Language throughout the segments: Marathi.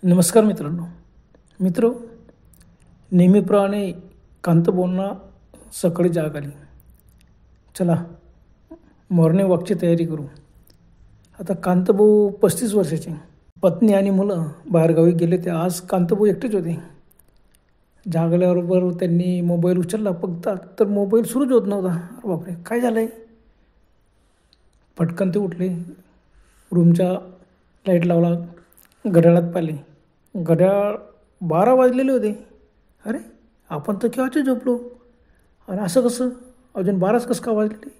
नमस्कार मित्रांनो. नेहमीप्रमाणे कांतभाऊंना सकाळी जाग आली. चला मॉर्निंग वॉकची तयारी करू. आता कांतभाऊ 35 वर्षाचे, पत्नी आणि मुलं बाहेरगावी गेले. ते आज कांतभाऊ एकटेच होते. जागल्याबरोबर त्यांनी मोबाईल उचलला, बघतात तर मोबाईल सुरूच होत नव्हता. अरे बापरे, काय झालं आहे? पटकन ते उठले, रूमच्या लाईट लावला, घड्याळात पाहिले. घड्याळ 12 वाजलेले होते. अरे, आपण तर केव्हाचे झोपलो आणि असं कसं अजून 12च कसं का वाजलेले?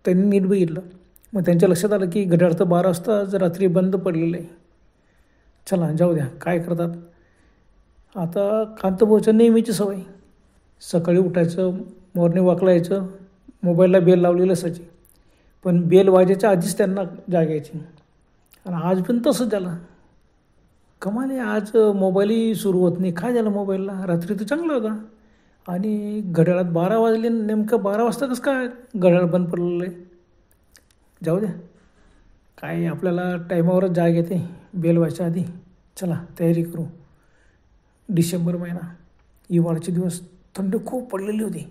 त्यांनी नीट बघितलं. मग त्यांच्या लक्षात आलं की घड्याळ तर 12 वाजता रात्री बंद पडलेलं आहे. चला जाऊ द्या, काय करतात. आता कांतभाऊच्या नेहमीची सवय, सकाळी उठायचं, मॉर्निंग वॉकला यायचं, मोबाईलला बेल लावलेलं असायची. पण बेल वाजायच्या आधीच त्यांना जाग यायची. आणि आज पण तसंच झालं. कमाल आहे, आज मोबाईलही सुरू होत नाही. काय झालं मोबाईलला? रात्री तर चांगला होता आणि घड्याळात 12 वाजले. नेमकं 12 वाजता कसं काय घड्याळ बंद पडलेलं आहे? जाऊ द्या, काय आपल्याला टायमावरच जाग येते बेल व्हायच्या आधी. चला तयारी करू. डिसेंबर महिना, हिवाळ्याचे दिवस, थंड खूप पडलेली होती.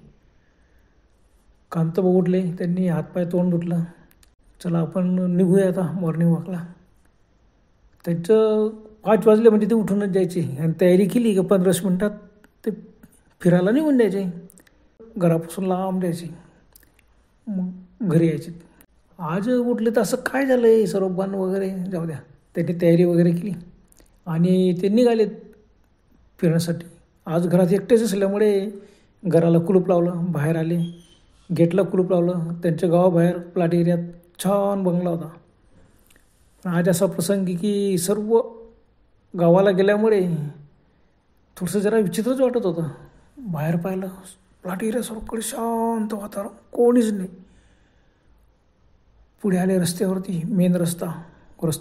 कांतभाऊ उठले, त्यांनी हातपाय तोंड धुतलं. चला आपण निघूया आता मॉर्निंग वॉकला. त्यांचं 5 वाजले म्हणजे ते उठूनच जायचे आणि तयारी केली की 15 मिनटात ते फिरायला निघून जायचे. घरापासून लांब जायचे, मग घरी यायचे. आज उठले तर असं काय झालं आहे, सर्व बंद वगैरे. जाऊ द्या, त्यांनी तयारी वगैरे केली आणि ते निघालेत फिरण्यासाठी. आज घरात एकटेच असल्यामुळे घराला कुलूप लावलं, बाहेर आले, गेटला कुलूप लावलं. त्यांच्या गावाबाहेर प्लॉट एरियात छान बंगला होता. आज असा प्रसंग की सर्व गावाला गेल्यामुळे थोडंसं जरा विचित्रच वाटत होतं. बाहेर पाहिलं, प्लॉट एरिया सर्वकडे शांत वातावरण, कोणीच नाही. पुढे आले रस्त्यावरती, मेन रस्ता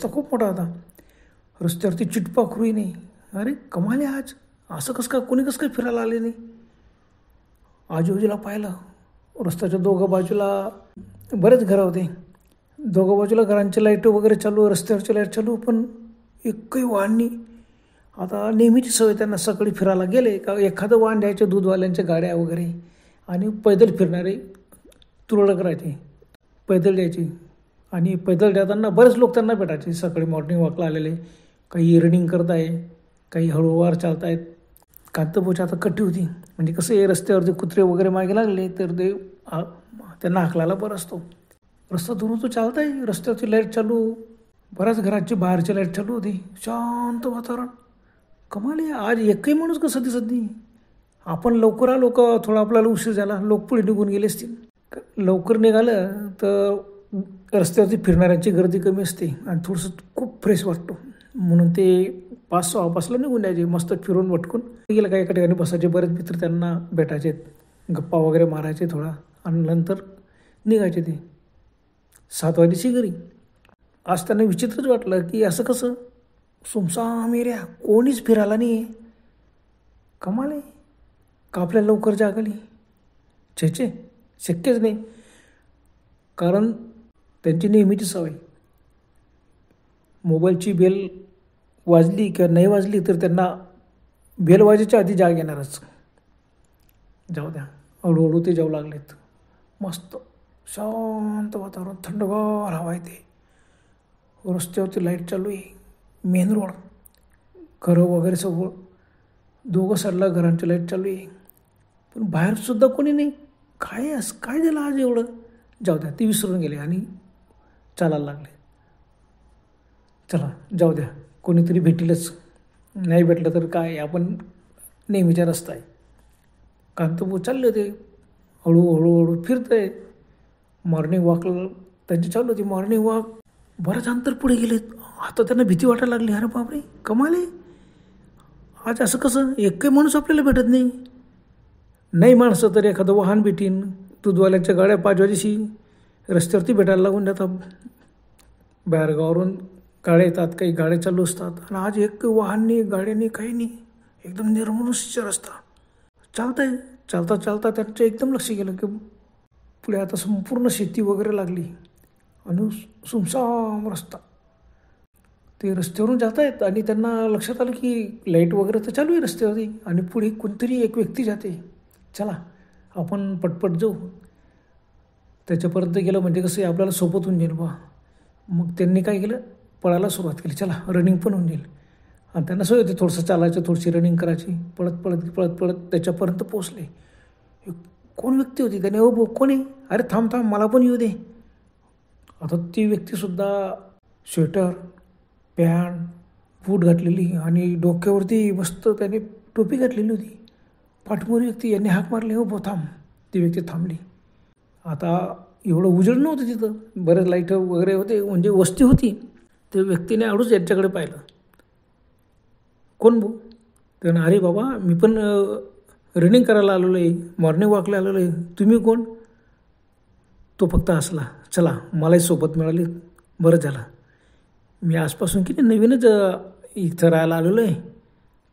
खूप मोठा होता. रस्त्यावरती चिटपाखरूही नाही. अरे कमाल आहे, आज असं कसं काय, कोणी कसं काय फिरायला आले नाही. आजूबाजूला पाहिलं, रस्त्याच्या दोघं बाजूला बरेच घरं होते. दोघं बाजूला घरांचे लाईट वगैरे चालू, रस्त्यावरची लाईट चालू, पण एकही वाहन नाही. आता नेहमीची सवय त्यांना, सकाळी फिरायला गेले का एखादं वाहन द्यायचे, दूधवाल्यांच्या गाड्या वगैरे, आणि पैदल फिरणारे तुरळक राहायचे, पैदल द्यायचे. आणि पैदल द्याताना बरेच लोक त्यांना भेटायचे. सकाळी मॉर्निंग वॉकला आलेले, काही रनिंग करत आहे, काही हळूवार चालत आहेत. कांतभाऊची आता कट्टी होती, म्हणजे कसं आहे, रस्त्यावरती कुत्रे वगैरे मागे लागले तर ते त्यांना हाकलायला बरं असतो. रस्ता दुरून तो चालत आहे, रस्त्यावरची लाईट चालू, बऱ्याच घराची बाहेरची लाईट चालू होती, शांत वातावरण. कमाल आहे, आज एकही माणूस कसं दिसत नाही. आपण लवकर आलो का थोडा आपल्याला उशीर झाला, लोक पुढे निघून गेले असतील. लवकर निघालं तर रस्त्यावरती फिरणाऱ्यांची गर्दी कमी असते आणि थोडंसं खूप फ्रेश वाटतो. म्हणून ते 5-6 वाजता निघून द्यायचे, मस्त फिरून वटकून गेलं. काही एका ठिकाणी बसायचे, बरेच मित्र त्यांना भेटायचे, गप्पा वगैरे मारायचे थोडा, आणि नंतर निघायचे ते 7 वाजेची घरी. आज त्यांना विचित्रच वाटलं की असं कसं, सुमसाम एरिया, कोणीच फिरायला नाही आहे. कमाल आहे, का आपल्याला लवकर जाग आली? छे, शक्यच नाही. कारण त्यांची नेहमीची सवय, मोबाईलची बेल वाजली किंवा नाही वाजली तर त्यांना बेल वाजायच्या आधी जाग येणारच. जाऊ द्या, हळूहळू ते जाऊ लागलेत. मस्त शांत वातावरण, थंडगार हवा येते. रस्त्यावरती लाईट चालू आहे, मेन रोड, घरं वगैरे सगळं, दोघं साईडला घरांची लाईट चालू आहे. पण बाहेरसुद्धा कोणी नाही. काय असं काय झालं आज एवढं? जाऊ द्या, ते विसरून गेले आणि चालायला लागले. चला जाऊ द्या, कोणीतरी भेटीलच, नाही भेटलं तर काय, आपण नेहमीचा रस्ता आहे. कांतभाऊ चालले होते, हळूहळू फिरत आहे. मॉर्निंग वॉकला त्यांची चालू होती. मॉर्निंग वॉक, बरंच अंतर पुढे गेलेत. आता त्यांना भीती वाटायला लागली. अरे बापरे, कमाल आहे, आज असं कसं, एकही माणूस आपल्याला भेटत नाही माणसं तर एखादं वाहन भेटीन. दूधवाल्यांच्या गाड्या 5 वाजेशी रस्त्यावरती भेटायला लागून जातात. बाहेरगावावरून गाड्या येतात, काही गाड्या चालू असतात. आणि आज एक वाहन नाही, गाड्यांनी, काही नाही, एकदम निर्मनुष्य रस्ता. चालता त्यांचं एकदम लक्ष गेलं की पुढे आता संपूर्ण शेती वगैरे लागली आणि सुमसाम रस्ता. ते रस्त्यावरून जात आहेत आणि त्यांना लक्षात आलं की लाईट वगैरे तर चालू आहे रस्त्यावरती आणि पुढे कोणतरी एक व्यक्ती जाते. चला आपण पटपट जाऊ. त्याच्यापर्यंत गेलं म्हणजे कसं आहे आपल्याला सोबत होऊन जाईल बा. मग त्यांनी काय केलं, पळायला सुरुवात केली. चला रनिंग पण होऊन जाईल. आणि त्यांना सवय होती थोडंसं चालायचं, थोडीशी रनिंग करायची. पळत पळत पळत पळत त्याच्यापर्यंत पोचले. कोण व्यक्ती होती, त्याने हो कोण आहे, अरे थांब थांब मला पण येऊ दे. आता ती व्यक्तीसुद्धा स्वेटर, पॅन्ट, बूट घातलेली आणि डोक्यावरती मस्त त्याने टोपी घातलेली होती. पाठमोरी व्यक्ती, यांनी हाक मारली, हो थांब. ती व्यक्ती थांबली. आता एवढं उजेड नव्हतं तिथं, बरेच लाईट वगैरे होते, म्हणजे वस्ती होती. त्या व्यक्तीने हळूच यांच्याकडे पाहिलं. कोण भाऊ? त्यानं अरे बाबा मी पण रनिंग करायला आलेलो आहे, मॉर्निंग वॉकला आलेलो आहे, तुम्ही कोण? तो फक्त हसला. चला मलाही सोबत मिळाली, बरं झालं. मी आजपासून किती नवीनच इथं राहायला आलेलो आहे.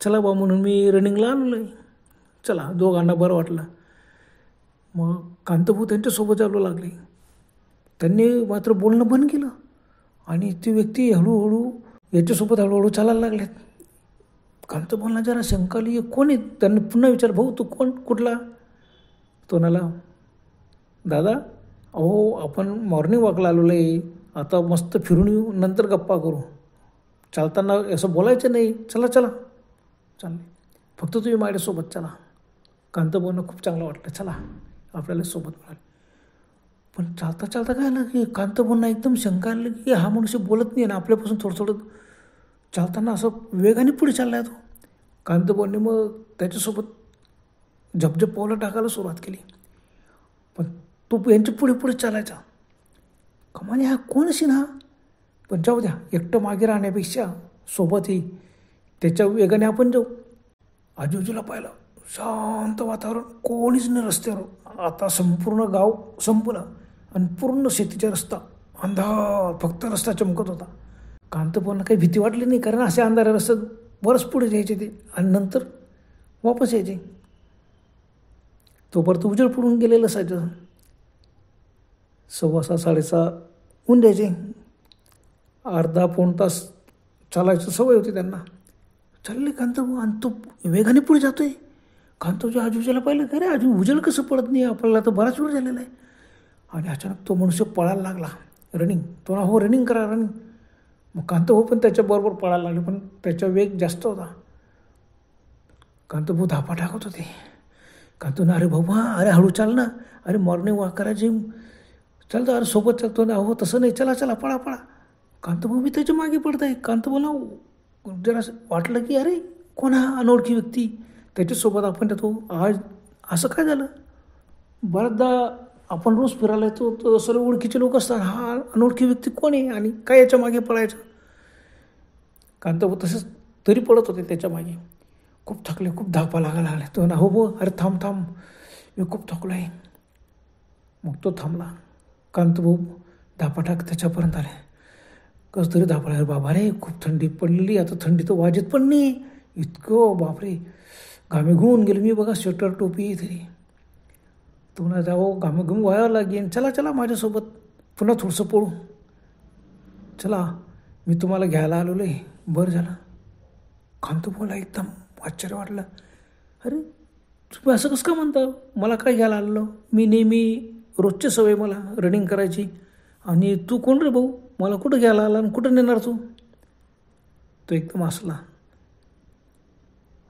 चला बा म्हणून मी रनिंगला आलेलो आहे. चला दोघांना बरं वाटलं. मग कांतभाऊ त्यांच्यासोबत चालू लागले. त्यांनी मात्र बोलणं बंद केलं आणि ती व्यक्ती हळूहळू याच्यासोबत हळूहळू चालायला लागल्यात. कांतभाऊंना जरा शंका आली, कोण आहे? त्यांनी पुन्हा विचारलं, भाऊ तू कोण, कुठला? तो म्हणाला, दादा अहो आपण मॉर्निंग वॉकला आलेलो आहे, आता मस्त फिरून येऊ, नंतर गप्पा करू. चालताना असं बोलायचं नाही, चला चला चालेल, फक्त तुम्ही माझ्यासोबत चला. कांतभाऊंना खूप चांगलं वाटलं, चला आपल्याला सोबत मिळालं. पण चालता चालता काय आलं की कांतभाऊंना एकदम शंका आली की हा मनुष्य बोलत नाही आणि आपल्यापासून थोडं थोडं चालताना असं वेगाने पुढे चालला आहे तो. कांतभाऊंनी मग त्याच्यासोबत झपझप पावलं टाकायला सुरुवात केली. पण तो यांच्या पुढे पुढे चालायचा. कमाने हा कोण असेल हा? पण जाऊ द्या, एकटं मागे राहण्यापेक्षा सोबतही त्याच्या वेगाने आपण जाऊ. आजूबाजूला पाहिलं, शांत वातावरण, कोणीच नाही रस्त्यावर. आता संपूर्ण गाव संपलं आणि पूर्ण शेतीचा रस्ता अंधार, फक्त रस्ता चमकत होता. कांतभाऊंना काही भीती वाटली नाही, कारण असे अंधाऱ्या रस्त्यात बरंच पुढे जायचे ते आणि नंतर वापस यायचे. तोपर्यंत उजेड पडून गेलेलं असायचं. 6:15 6:30 ऊन द्यायचे. अर्धा पाऊण तास चालायचं सवय होती त्यांना. चालले कांतभाऊ आणि तो वेगाने पुढे जातोय. कांतभाऊच्या आजूबाजूला पाहिलं, अरे अजून उजेड कसं पडत नाही, आपल्याला तर बराच वेळ झालेला आहे. आणि अचानक तो मनुष्य पळायला लागला. रनिंग, तो ना हो रनिंग करा रनिंग. मग कांतभाऊ पण त्याच्याबरोबर पळायला लागले, पण त्याचा वेग जास्त होता. कांतभाऊ धापा टाकत होते. कांतभाऊ, अरे बाबा अरे हळू चाल ना, अरे मॉर्निंग वॉक करायची, चालतो, अरे सोबत चालतो ना, हो तसं नाही, चला चला पळा पळा. कांतभाऊ मी त्याच्या मागे पडत आहे. कांतभाऊला जरा वाटलं की अरे कोण हा अनोळखी व्यक्ती, त्याच्यासोबत आपण जातो, आज असं काय झालं? बऱ्याचदा आपण रोज फिरायला येतो, तर सर्व ओळखीचे लोक असतात, हा अनोळखी व्यक्ती कोण आहे आणि काय याच्या मागे पळायचं? कांतभाऊ तसंच तरी पडत होते त्याच्या मागे. खूप थकले, खूप धापा लागायला लागले. तो ना हो अरे थांब थांब, मी खूप थकलो आहे. मग तो थांबला. कांतभाऊ धापा टाक त्याच्यापर्यंत आले. कसं तरी धापा, अरे बाबा रे खूप थंडी पडलेली, आता थंडी तर वाजत पण नाही, इतकं बापरे घामे घुमून गेलो मी बघा, स्वेटर टोपी तरी. तो म्हणा जाओ घामे घुम व्हायला लागेल, चला चला माझ्यासोबत पुन्हा थोडंसं पळू, चला मी तुम्हाला घ्यायला आलेलो आहे. बरं झालं. कांतभाऊला एकदम आश्चर्य वाटलं, अरे तुम्ही असं कसं का म्हणता, मला काय घ्यायला आलेलो, मी नेहमी रोजची सवय मला रनिंग करायची, आणि तू कोण रे भाऊ, मला कुठं घ्यायला आला आणि कुठं नेणार तू? तो एकदम हसला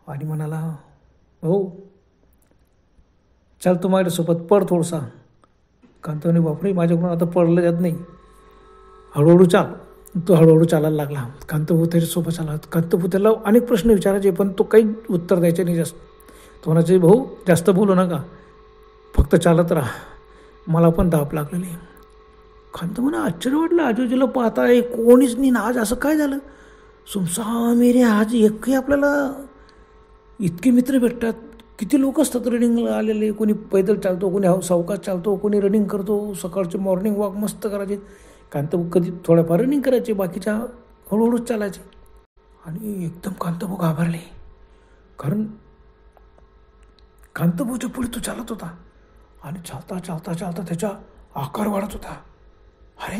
आणि म्हणाला, हो चल तू माझ्यासोबत पड थोडसा. कांतभाऊने, बापरे माझ्याकडून आता पडलं जात नाही, हळूहळू चाल. तो हळूहळू चालायला लागला. कांतभाऊ त्याच्यासोबत चालला. कांतभाऊ त्याला अनेक प्रश्न विचारायचे, पण तो काही उत्तर द्यायचे नाही जास्त. तो म्हणायचे, भाऊ जास्त बोलू नका, फक्त चालत राहा, मला पण धाप लागलेली. कांतभाऊंना आश्चर्य वाटलं, आजूबाजूला पाहताय कोणीच नाही ना, आज असं काय झालं, सुमसाम एरिया, आज एकही आपल्याला इतके मित्र भेटतात. किती लोक असतात रनिंगला आलेले, कोणी पैदल चालतो, कोणी सावकाश चालतो, कोणी रनिंग करतो. सकाळचे मॉर्निंग वॉक मस्त करायचे. कांतभाऊ कधी थोड्याफार रनिंग करायचे, बाकीच्या हळूहळूच चालायचे. आणि एकदम कांतभाऊ घाबरले, कारण कांतभाऊच्या पुढे तो चालत होता आणि चालता चालता चालता त्याचा आकार वाढत होता. अरे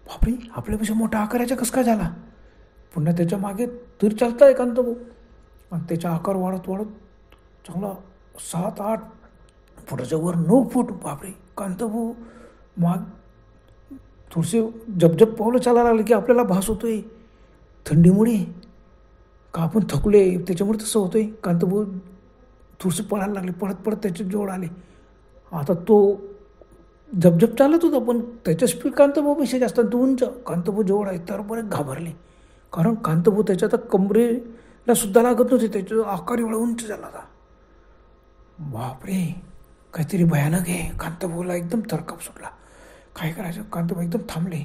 बापरे, आपल्यापेक्षा मोठा आकाराचा कसं काय झाला? पुन्हा त्याच्या मागे तरी चालताय कांताभाऊ. आणि त्याचा आकार वाढत वाढत चांगला 7-8 फुटाच्या वर 9 फूट. बापरे, कांताभाऊ माग थोडेसे जपजप पावलं चालायला लागले की आपल्याला भास होतोय थंडीमुळे का आपण थकले, त्याच्यामुळे तसं होतोय. कांताभाऊ थोडंसं पळायला लागले, पळत पळत त्याच्या जवळ आले. आता तो झपझप चालत होता पण त्याच्या स्पीड कांताभाऊपेक्षा जास्त. तो उंच कांताभाऊ जवळ आहे तर बरेच घाबरले, कारण कांताभाऊ त्याच्या आता कमरेला सुद्धा लागत नव्हते, त्याचा आकार एवढा उंच झाला होता. बापरे, काहीतरी भयानक आहे. कांताभाऊला एकदम थरकाप सुटला. काय करायचं? कांताभाऊ एकदम थांबले.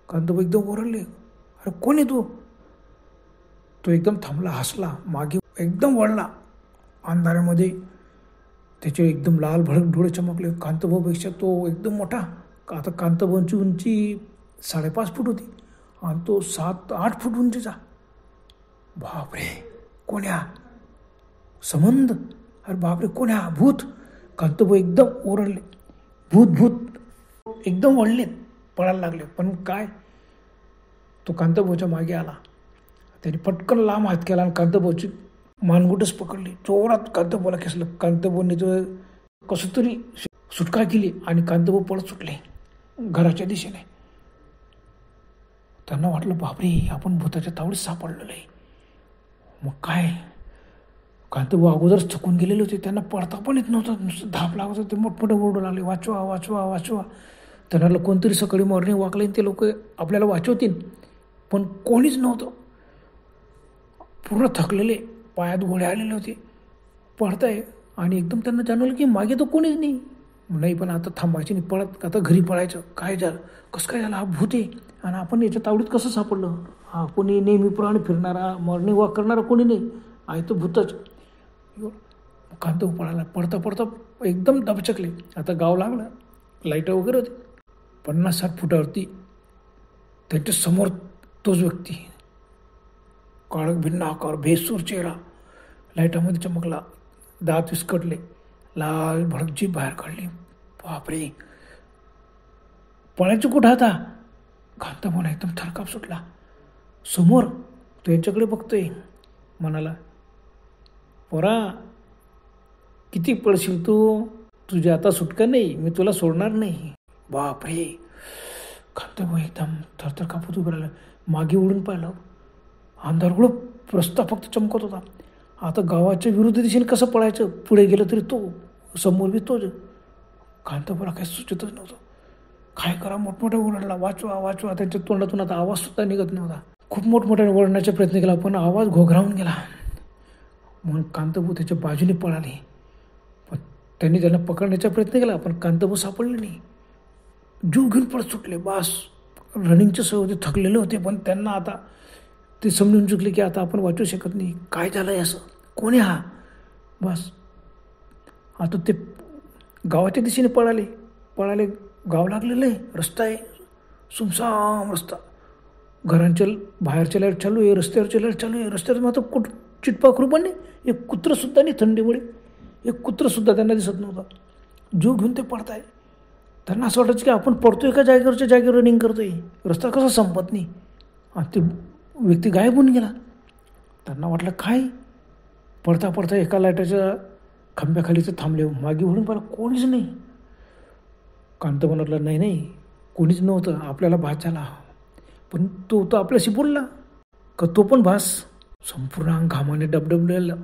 कांताभाऊ एकदम ओरडले, अरे कोण आहे तू? तो एकदम थांबला, हसला, मागे एकदम वळला. अंधारामध्ये त्याचे एकदम लाल भडक डोळे चमकले. कांताभाऊपेक्षा तो एकदम मोठा. आता कांताभाऊंची उंची 5.5 फूट होती आणि तो 7-8 फूट उंचीचा. बापरे, कोण्या संबंध? अरे बापरे, कोण्या भूत? कांताभाऊ एकदम ओरडले, भूत भूत. एकदम वळले, पळायला लागले. पण काय, तो कांताभाऊच्या मागे आला. त्याने पटकन लांब हात केला आणि कांताभाऊची मानगुटच पकडली, जोरात कांताभाऊला खेचलं. कांताभाऊने जो कसं तरी सुटका केली आणि कांताभाऊ पळत सुटले घराच्या दिशेने. त्यांना वाटलं, बापरे, आपण भूताच्या तावडीत सापडलेलं आहे. मग काय, कांताभाऊ अगोदरच थकून गेलेले होते, त्यांना पळता पण येत नव्हतं, नुसतं धाप लागत होते, मोठमोठे ओरडू लागले, वाचवा वाचवा वाचवा. त्यांना कोणतरी सकाळी मॉर्निंग वॉकला ते लोक आपल्याला वाचवतील, पण कोणीच नव्हतं. पूर्ण थकलेले, पायात गोळे आलेले होते, पळताय. आणि एकदम त्यांना जाणवलं की मागे तर कोणीच नाही. पण आता थांबायचे नाही, पळत आता घरी पळायचं. काय झालं, कसं काय झालं? हा भूत आहे आणि आपण याच्या तावडीत कसं सापडलं? हा कोणी नेहमीप्रमाणे फिरणारा मॉर्निंग वॉक करणारा कोणी नाही, आहे तो भूतच. कांताभाऊ पळाला, पडता पडता एकदम दबचकले. आता गाव लागलं, लाईट वगैरे होते. 50-60 फुटावरती त्यांच्या समोर तोच व्यक्ती, काळक भिन्न आकार, भेसूर चेहरा, लाईटामध्ये चमकला, दात विस्कटले, लाल भडक जीभ बाहेर काढली. बापरे, पळायचं कुठं आता? कांताभाऊला एकदम थरकाप सुटला. समोर तो यांच्याकडे बघतोय, म्हणाला, पोरा, किती पळशील तू? तुझी आता सुटका नाही, मी तुला सोडणार नाही. बापरे, कांताभाऊ एकदम थरथर कापत उभं राहिलं. मागे उडून पाहिलं, अंधारगुळ रस्ता फक्त चमकत होता. आता गावाच्या विरुद्ध दिशेने कसं पळायचं? पुढे गेलं तरी तो, समोर बी तोच. कांताभाऊला काही सुचतच नव्हतं. काय करा, मोठमोठा ओरडला, वाचवा वाचवा. त्यांच्या तोंडातून आता आवाज सुद्धा निघत नव्हता. खूप मोठमोठ्याने ओरडण्याचा प्रयत्न केला, पण आवाज घोघरावून गेला. म्हणून कांताभाऊ त्याच्या बाजूने पळाले. पण त्यांनी त्यांना पकडण्याचा प्रयत्न केला, पण कांताभाऊ सापडले नाही. जीव घेऊन पळत सुटले. बास, रनिंगचे सवय होते, थकलेले होते, पण त्यांना आता ते समजून चुकले की आता आपण वाचू शकत नाही. काय झालं आहे असं? कोण आहे हा? बस आता ते गावाच्या दिशेने पळाले. गाव लागलेलं आहे, रस्ता आहे, सुमसाम रस्ता, घरांच्या बाहेरच्या लाईट चालू आहे, रस्त्यावरच्या लाईट चालू आहे. रस्त्यावर मात्र कुठं चिटपाखरू पण नाही, एक कुत्रंसुद्धा नाही. थंडीमुळे एक कुत्रंसुद्धा त्यांना दिसत नव्हता. जीव घेऊन ते पडताय. त्यांना असं वाटायचं की आपण पडतोय का जागेवरच्या जागेवर रनिंग करतोय, रस्ता कसा संपत नाही. आणि ते व्यक्ती गायब होऊन गेला. त्यांना वाटलं काय, पडता पडता एका लाईटाच्या खांब्याखाली ते थांबले. मागे वळून पाहिलं, कोणीच नाही. कांताभाऊ म्हटलं, नाही कोणीच नव्हतं, आपल्याला भास झाला. पण तो आपल्याशी बोलला का? तो पण भास. संपूर्ण अंग घामाने डबडबलेलं.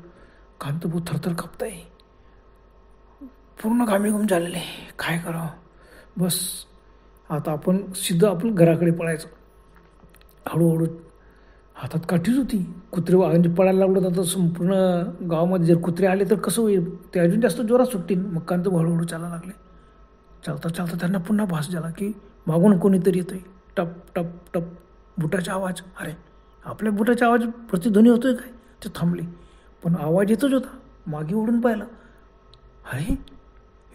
कांताभाऊ थरथर कापताय, पूर्ण घामेघूम झालेले. काय करावं? बस आता आपण सिद्धं घराकडे पळायचं. हळूहळू हातात काठीच होती. कुत्रे म्हणजे पळायला लागलो तर संपूर्ण गावामध्ये जर कुत्रे आले तर कसं होईल? ते अजून जास्त जोरात सुटतील. मग कांताभाऊ हळूहळू चालायला लागले. चालता चालता त्यांना पुन्हा भास झाला की मागून कोणीतरी येतोय. टप टप टप बुटाचा आवाज. अरे, आपल्या बुटाचा आवाज प्रतिध्वनी होतोय काय? ते थांबले, पण आवाज येतच होता. मागे ओढून पाहिलं, अरे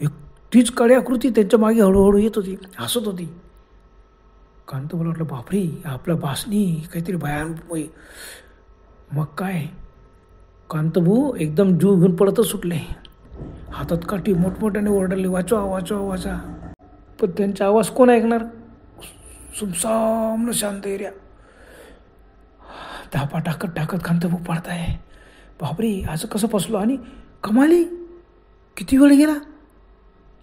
एक तीच काळी आकृती त्यांच्या मागे हळूहळू येत होती, हसत होती. कांताभाऊला वाटलं, बापरे, आपल्या भासनी काहीतरी भयानक. मग काय, कांताभाऊ एकदम जीव घेऊन पळतच सुटले. हातात काठी, मोठमोठ्याने ओरडले, वाचवा वाचवा वाचा. पण त्यांचा आवाज कोण ऐकणार? सुमसाम शांत एरिया. धापा टाकत टाकत कांताभाऊ पडताय. बापरे, असं कसं फसलो. आणि कमाली, किती वेळ गेला,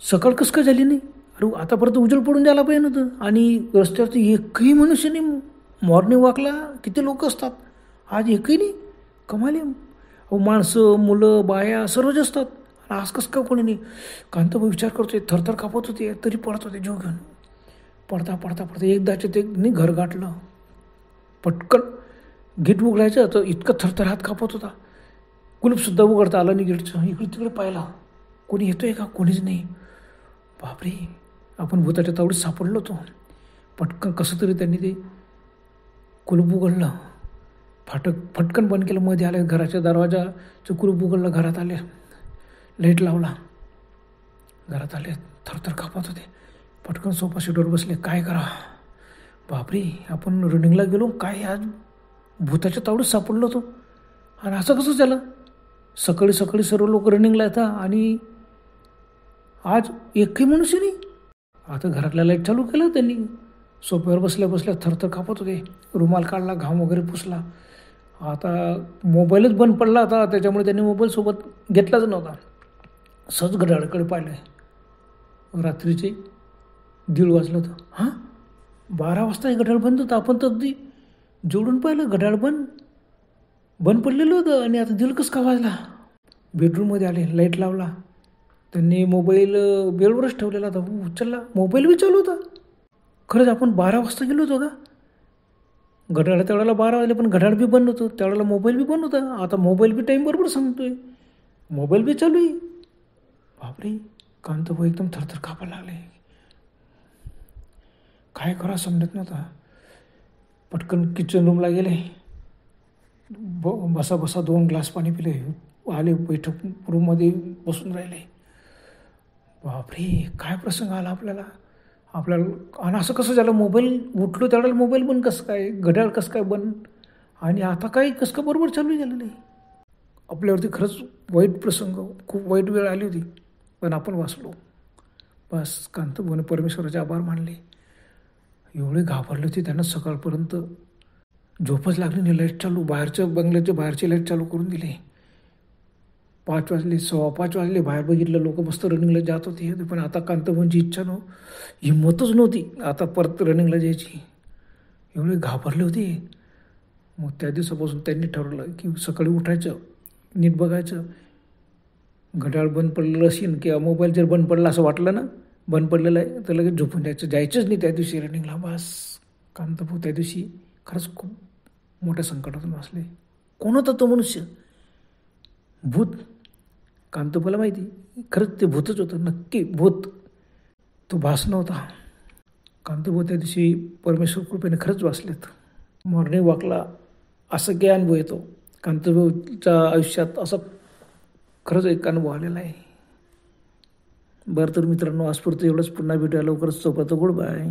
सकाळ कसं काय झाली नाही. अरे आतापर्यंत उजेड पडून द्यायला पाहिजे नव्हतं. आणि रस्त्यावरती एकही मनुष्य नाही. मॉर्निंग वॉकला किती लोक असतात, आज एकही नाही. कमाली. अहो माणसं, मुलं, बाया सर्वच असतात. आणि आज कसं काय कोणी नाही. कांताभाऊ विचार करतोय, थरथर कापत होते तरी पडत होते जीव घेऊन. पडता पडता पडता एकदाचे ते नाही घर गाठलं. पटकन गेट उघडायचं तर इतकं थरथर हात कापत होता. कुलूपसुद्धा उघडता आलं नाही गेटचं. इकडे तिकडे पाहिला, कोणी येतोय का, कोणीच नाही. बापरे, आपण भूताच्या तावडीत सापडलो होतो. पटकन कसं तरी त्यांनी ते कुलूप उघडलं. फटकन बंद केलं. मध्ये आले, घराच्या दरवाजाचं कुलूप उघडलं. घरात आले, लाईट लावला. घरात आले, थरथर कापत होते. पटकन सोफा सीटवर बसले. काय करा. बापरे, आपण रनिंगला गेलो, काय आज भूताच्या तावडीत सापडलो होतो. आणि असं कसं झालं. सकाळी सकाळी सर्व लोक रनिंगला येतात आणि आज एकही मनुष्य नाही. आता घरातल्या लाईट चालू केलं त्यांनी. सोफ्यावर बसल्या बसल्या थरथर कापत होते. रुमाल काढला, घाम वगैरे पुसला. आता मोबाईलच बंद पडला होता, त्याच्यामुळे त्यांनी मोबाईल सोबत घेतलाच नव्हता. सहज घड्याळाकडे पाहिलं. रात्रीचे 1:30 वाजलं होतं. हां, 12 वाजता घड्याळ बंद होतं. आपण तर अगदी जोडून पाहिलं, घड्याळ बंद पडलेलं होतं. आणि आता 1:30 कसं का वाजला. बेडरूममध्ये आले, लाईट लावला. त्यांनी मोबाईल बेडवरच ठेवलेला होता. उचलला, मोबाईल बी चालू होता. खरंच आपण 12 वाजता गेलो होतो का. घड्याळ त्यावेळेला 12 वाजले, पण घड्याळ बी बंद होतं. त्यावेळेला मोबाईल बी बंद होता. आता मोबाईल बी टाईम बरोबर सांगतोय, मोबाईल बी चालू आहे. बापरे, कांताभाऊ एकदम थरथर कापायला लागले. काय करा समजत नव्हता. पटकन किचन रूमला गेले. बसा बसा 2 ग्लास पाणी पिले. आले, बैठक रूममध्ये बसून राहिले. बापरे, काय प्रसंग आला आपल्याला. आणि असं कसं झालं. मोबाईल उठलो त्यावेळेला मोबाईल बंद कसं काय, घड्याळ कसं काय बंद, आणि आता काय कसं काय बरोबर चालू झालं नाही. आपल्यावरती खरंच वाईट प्रसंग, खूप वाईट वेळ आली होती, पण आपण वाचलो. बस कांताभाऊने परमेश्वराचे आभार मानले. एवढे घाबरले होते त्यांना. सकाळपर्यंत झोपच लागली नाही. लाईट चालू, बाहेरच्या बंगल्याच्या बाहेरची लाईट चालू करून दिली. 5 वाजले, 5:15 वाजले. बाहेर बघितलं, लोक मस्त रनिंगला जात होते. पण आता कांताभाऊंची इच्छा हिंमतच नव्हती आता परत रनिंगला जायची. एवढे घाबरले होते. मग त्या दिवसापासून त्यांनी ठरवलं की सकाळी उठायचं, नीट बघायचं. घड्याळ बंद पडलेलं असेल किंवा मोबाईल जर बंद पडला असं वाटलं ना, बंद पडलेलं आहे, तर लगेच झोपून जायचंच नाही त्या दिवशी रनिंगला. बस कांताभाऊ त्या दिवशी खरंच खूप मोठ्या संकटातून वाचले. कोण होता तो मनुष्य. भूत. कांताभाऊला माहिती, खरंच ते भूतच होतं, नक्की भूत. तो भास नव्हता. कांताभाऊ त्या दिवशी परमेश्वर कृपेने खरंच वाचलेत. मॉर्निंग वॉकला असं काय अनुभव येतो. कांताभाऊच्या आयुष्यात असा खरंच एक अनुभव आलेला आहे. बरं तर मित्रांनो, आजपुरतं एवढंच. पुन्हा भेटूया लवकरच. तोपर्यंत गुड बाय.